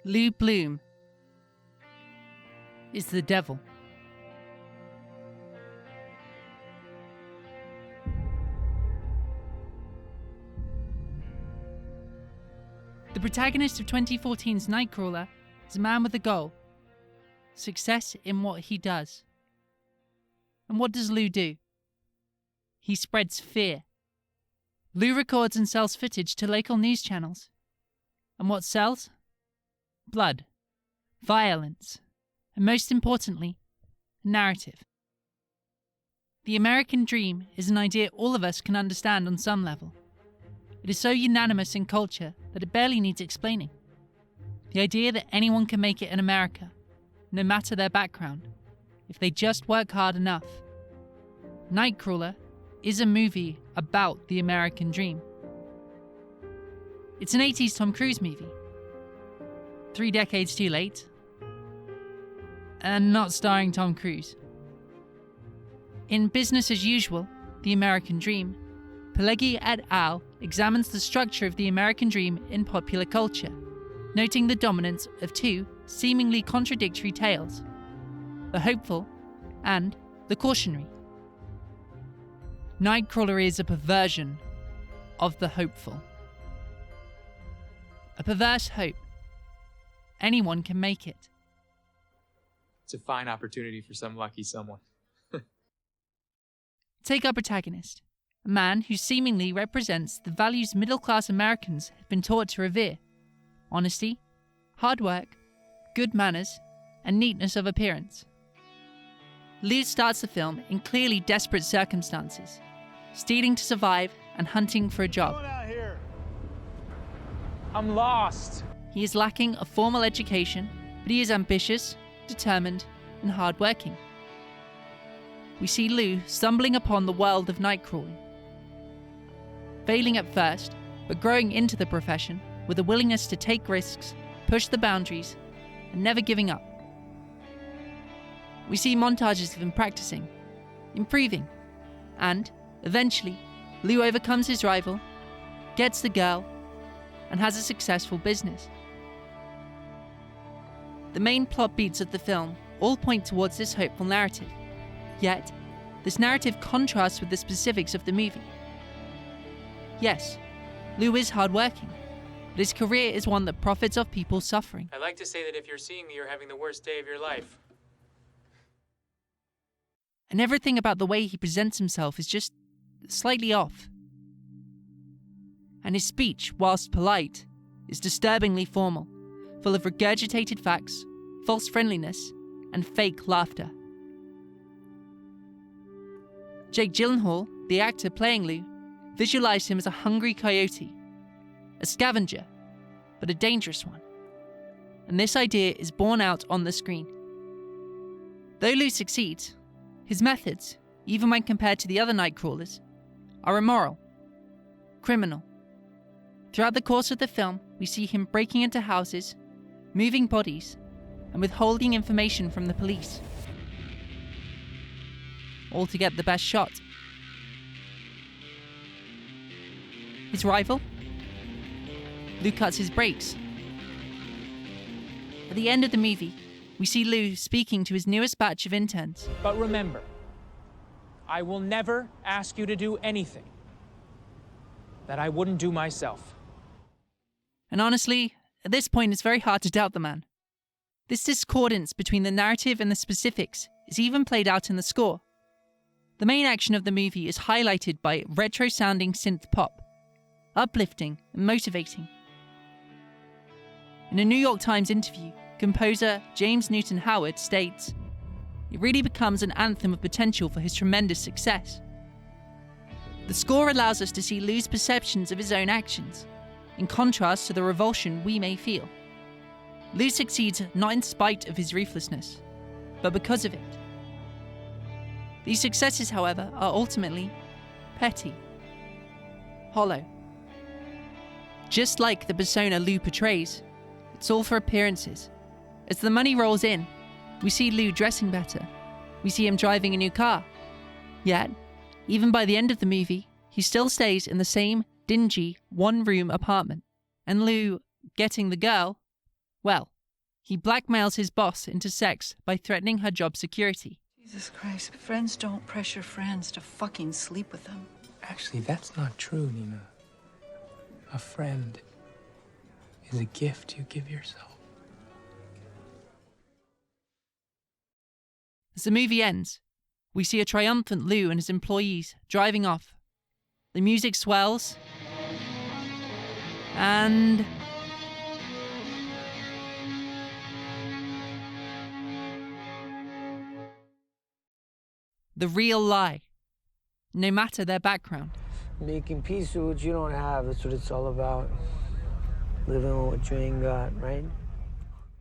Lou Bloom is the devil. The protagonist of 2014's Nightcrawler is a man with a goal: success in what he does. And what does Lou do? He spreads fear. Lou records and sells footage to local news channels. And what sells? Blood, violence, and most importantly, narrative. The American dream is an idea all of us can understand on some level. It is so unanimous in culture that it barely needs explaining. The idea that anyone can make it in America, no matter their background, if they just work hard enough. Nightcrawler is a movie about the American dream. It's an 80s Tom Cruise movie. 3 decades too late. And not starring Tom Cruise. In Business as Usual, The American Dream, Pileggi et al. Examines the structure of the American dream in popular culture, noting the dominance of two seemingly contradictory tales: the hopeful and the cautionary. Nightcrawler is a perversion of the hopeful. A perverse hope. Anyone can make it. It's a fine opportunity for some lucky someone. Take our protagonist, a man who seemingly represents the values middle-class Americans have been taught to revere: honesty, hard work, good manners, and neatness of appearance. Lou starts the film in clearly desperate circumstances, stealing to survive and hunting for a job. What's going on here? I'm lost. He is lacking a formal education, but he is ambitious, determined, and hard-working. We see Lou stumbling upon the world of nightcrawling, failing at first, but growing into the profession with a willingness to take risks, push the boundaries, and never giving up. We see montages of him practicing, improving, and, eventually, Lou overcomes his rival, gets the girl, and has a successful business. The main plot beats of the film all point towards this hopeful narrative. Yet, this narrative contrasts with the specifics of the movie. Yes, Lou is hardworking, but his career is one that profits off people suffering. I'd like to say that if you're seeing me, you're having the worst day of your life. And everything about the way he presents himself is just slightly off. And his speech, whilst polite, is disturbingly formal, full of regurgitated facts, false friendliness, and fake laughter. Jake Gyllenhaal, the actor playing Lou, visualized him as a hungry coyote, a scavenger, but a dangerous one. And this idea is borne out on the screen. Though Lou succeeds, his methods, even when compared to the other Nightcrawlers, are immoral, criminal. Throughout the course of the film, we see him breaking into houses, moving bodies, and withholding information from the police, all to get the best shot. His rival? Lou cuts his brakes. At the end of the movie, we see Lou speaking to his newest batch of interns. But remember, I will never ask you to do anything that I wouldn't do myself. And honestly, at this point it's very hard to doubt the man. This discordance between the narrative and the specifics is even played out in the score. The main action of the movie is highlighted by retro-sounding synth pop, uplifting and motivating. In a New York Times interview, composer James Newton Howard states, "It really becomes an anthem of potential for his tremendous success." The score allows us to see Lou's perceptions of his own actions, in contrast to the revulsion we may feel. Lou succeeds not in spite of his ruthlessness, but because of it. These successes, however, are ultimately petty, hollow. Just like the persona Lou portrays, it's all for appearances. As the money rolls in, we see Lou dressing better. We see him driving a new car. Yet, even by the end of the movie, he still stays in the same dingy one-room apartment. And Lou, getting the girl, well, He blackmails his boss into sex by threatening her job security. Jesus Christ, friends don't pressure friends to fucking sleep with them. Actually, that's not true, Nina. A friend is a gift you give yourself. As the movie ends, we see a triumphant Lou and his employees driving off. The music swells, and the real lie, no matter their background. Making peace with what you don't have, that's what it's all about. Living with what you ain't got, right?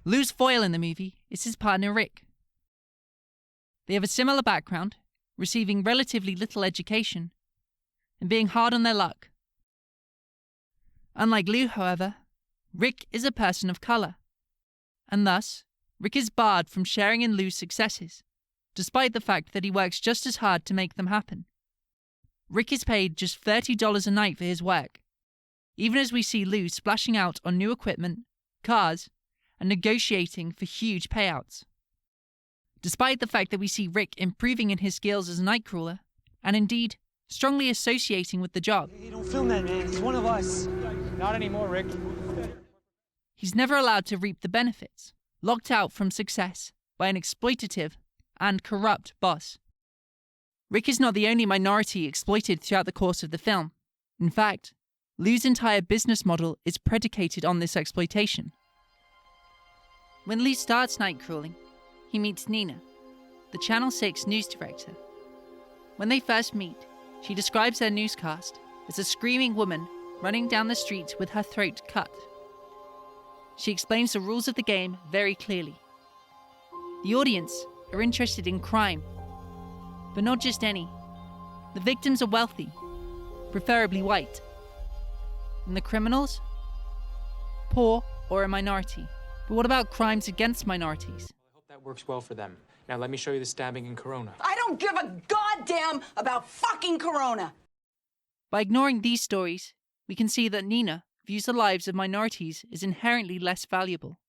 Lou's foil in the movie is his partner Rick. They have a similar background, receiving relatively little education, and being hard on their luck. Unlike Lou, however, Rick is a person of colour, and thus, Rick is barred from sharing in Lou's successes, despite the fact that he works just as hard to make them happen. Rick is paid just $30 a night for his work, even as we see Lou splashing out on new equipment, cars, and negotiating for huge payouts. Despite the fact that we see Rick improving in his skills as a Nightcrawler, and indeed, strongly associating with the job. Hey, don't film that, man. He's one of us. Not anymore, Rick. He's never allowed to reap the benefits, locked out from success by an exploitative and corrupt boss. Rick is not the only minority exploited throughout the course of the film. In fact, Lou's entire business model is predicated on this exploitation. When Lou starts nightcrawling, he meets Nina, the Channel 6 news director. When they first meet, she describes their newscast as a screaming woman running down the street with her throat cut. She explains the rules of the game very clearly. The audience are interested in crime, but not just any. The victims are wealthy, preferably white. And the criminals? Poor or a minority. But what about crimes against minorities? I hope that works well for them. Now let me show you the stabbing in Corona. I don't give a goddamn about fucking Corona. By ignoring these stories, we can see that Nina views the lives of minorities as inherently less valuable.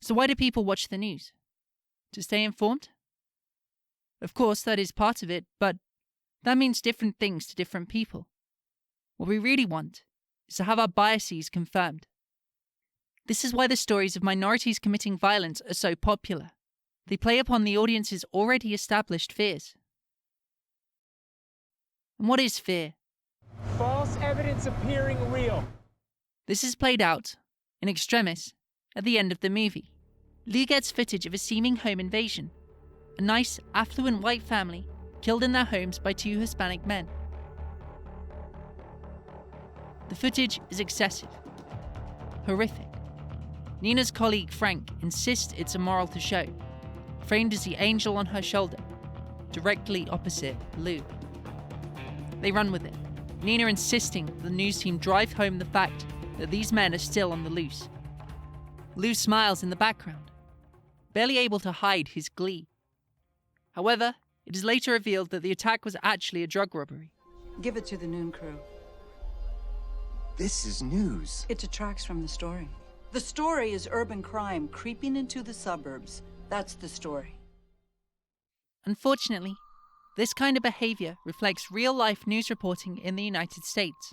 So why do people watch the news? To stay informed? Of course, that is part of it, but that means different things to different people. What we really want is to have our biases confirmed. This is why the stories of minorities committing violence are so popular. They play upon the audience's already established fears. And what is fear? False evidence appearing real. This is played out, in extremis, at the end of the movie. Lee gets footage of a seeming home invasion. A nice, affluent white family killed in their homes by two Hispanic men. The footage is excessive, horrific. Nina's colleague Frank insists it's immoral to show, framed as the angel on her shoulder, directly opposite Lou. They run with it, Nina insisting the news team drive home the fact that these men are still on the loose. Lou smiles in the background, barely able to hide his glee. However, it is later revealed that the attack was actually a drug robbery. Give it to the noon crew. This is news. It detracts from the story. The story is urban crime creeping into the suburbs. That's the story. Unfortunately, this kind of behavior reflects real-life news reporting in the United States.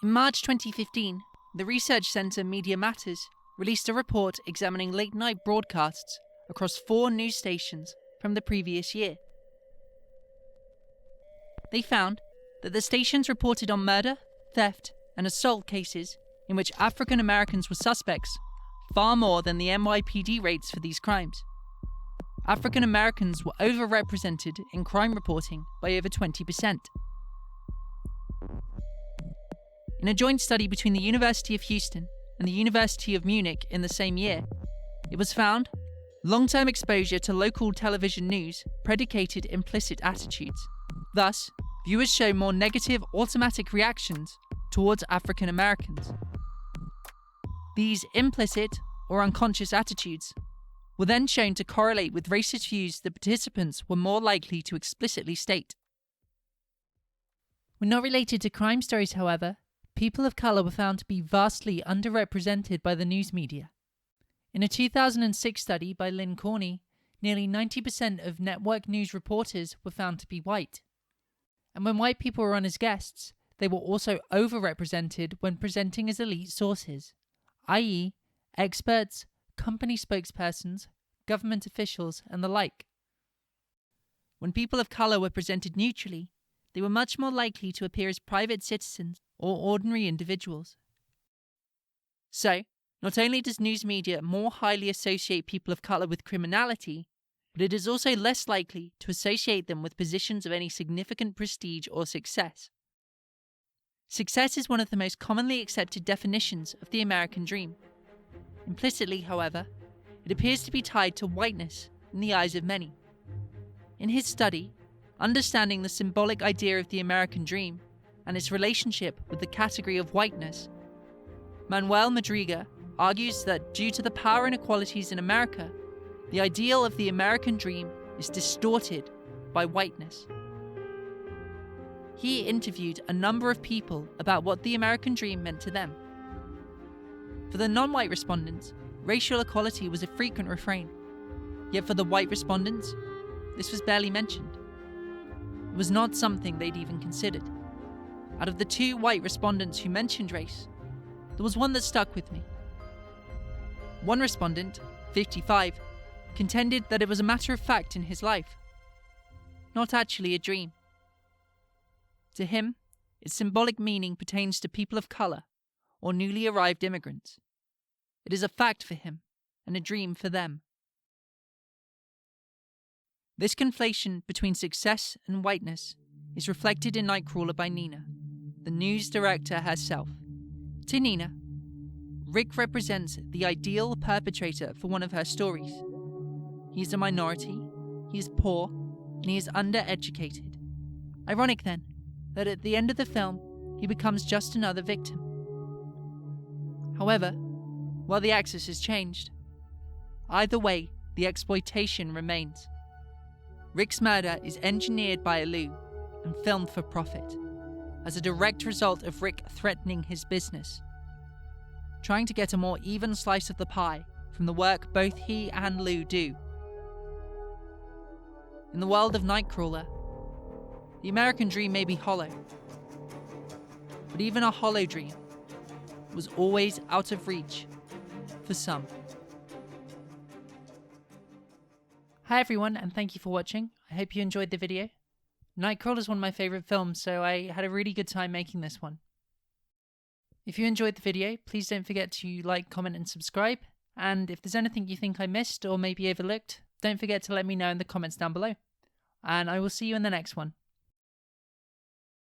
In March 2015, the research center Media Matters released a report examining late-night broadcasts across 4 news stations from the previous year. They found that the stations reported on murder, theft, and assault cases in which African Americans were suspects far more than the NYPD rates for these crimes. African Americans were overrepresented in crime reporting by over 20%. In a joint study between the University of Houston and the University of Munich in the same year, it was found long-term exposure to local television news predicated implicit attitudes. Thus, viewers show more negative automatic reactions towards African Americans. These implicit or unconscious attitudes were then shown to correlate with racist views that participants were more likely to explicitly state. When not related to crime stories, however, people of colour were found to be vastly underrepresented by the news media. In a 2006 study by Lynn Corney, nearly 90% of network news reporters were found to be white. And when white people were on as guests, they were also overrepresented when presenting as elite sources, i.e., experts, company spokespersons, government officials, and the like. When people of colour were presented neutrally, they were much more likely to appear as private citizens or ordinary individuals. So, not only does news media more highly associate people of colour with criminality, but it is also less likely to associate them with positions of any significant prestige or success. Success is one of the most commonly accepted definitions of the American dream. Implicitly, however, it appears to be tied to whiteness in the eyes of many. In his study, Understanding the Symbolic Idea of the American Dream and its relationship with the category of whiteness, Manuel Madriga argues that due to the power inequalities in America, the ideal of the American dream is distorted by whiteness. He interviewed a number of people about what the American dream meant to them. For the non-white respondents, racial equality was a frequent refrain. Yet for the white respondents, this was barely mentioned. It was not something they'd even considered. Out of the 2 white respondents who mentioned race, there was one that stuck with me. One respondent, 55, contended that it was a matter of fact in his life, not actually a dream. To him, its symbolic meaning pertains to people of colour or newly arrived immigrants. It is a fact for him and a dream for them. This conflation between success and whiteness is reflected in Nightcrawler by Nina, the news director herself. To Nina, Rick represents the ideal perpetrator for one of her stories. He is a minority, he is poor, and he is undereducated. Ironic then, that at the end of the film, he becomes just another victim. However, while the axis has changed, either way, the exploitation remains. Rick's murder is engineered by Alou and filmed for profit, as a direct result of Rick threatening his business, trying to get a more even slice of the pie from the work both he and Lou do. In the world of Nightcrawler, the American dream may be hollow, but even a hollow dream was always out of reach for some. Hi everyone, and thank you for watching. I hope you enjoyed the video. Nightcrawler is one of my favourite films, so I had a really good time making this one. If you enjoyed the video, please don't forget to like, comment and subscribe. And if there's anything you think I missed or maybe overlooked, don't forget to let me know in the comments down below. And I will see you in the next one.